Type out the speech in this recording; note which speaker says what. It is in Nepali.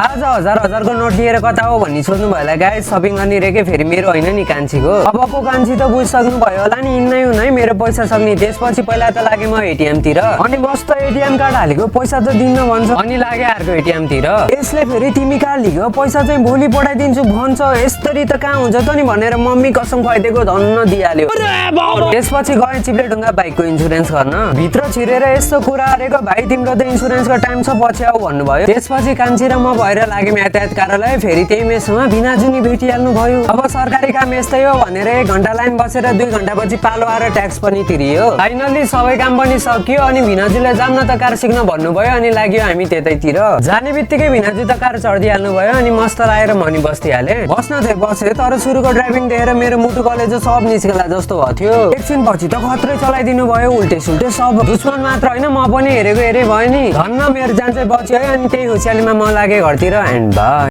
Speaker 1: आज हजार नोट लिएर कता हो भन्ने सोध्नु भयो होला गाइस। सपिङ गर्ने रे के फेरि मेरो होइन नि कान्छीको। अबको कान्छी त बुझिसक्नु भयो होला नि, इन्नै हुनै मेरो पैसा सक्ने। त्यसपछि पहिला त लागे म एटिएम तिर, अनि मस्त एटिएम कार्ड हालेको पैसा त दिन्न भन्छ, अनि लागे अर्को एटिएम तिर। यसले फेरि तिमी कहाँ लिगो पैसा चाहिँ भोलि पठाइदिन्छु भन्छ। यसरी त कहाँ हुन्छ त नि भनेर मम्मी कसम खुवाइदिएको धन्न दिइहाल्यो। त्यसपछि गए चिप्लेढुङ्गा बाइकको इन्सुरेन्स गर्न। भित्र छिरेर यस्तो कुरा गरेको, भाइ तिम्रो त इन्सुरेन्सको टाइम छ पछि आऊ भन्नुभयो। त्यसपछि कान्छी र म भएर लाग्यौँ यातायात कार्यालय। फेरि त्यही मेसमा भिनाजुनी भेटिहाल्नु भयो। अब सरकारी काम यस्तै हो भनेर 1 घण्टा लाइन बसेर 2 घण्टापछि पालो आएर ट्याक्स पनि तिरियो। फाइनली सबै काम पनि सकियो, अनि भिनाजुले जाम न त कार सिक्न भन्नुभयो, अनि लाग्यो हामी त्यतैतिर। जाने बित्तिकै भिनाजु त कार चढिहाल्नु भयो, अनि मस्त लागेर मनी बस्दिहाले। बस्न चाहिँ बसे, तर सुरुको ड्राइभिङ देखेर मेरो मुटु कलेजो सब निस्केला जस्तो भयो। एकछिन पछि त खत्रै चलाइदिनु भयो, उल्टे सुल्टे सब। दुश्मन मात्र होइन म पनि हेरेको हेरे भयो नि। धन्न मेरो जान चाहिँ बच्यो है। अनि त्यही खुसियालीमा म लागे घरतिर। And by.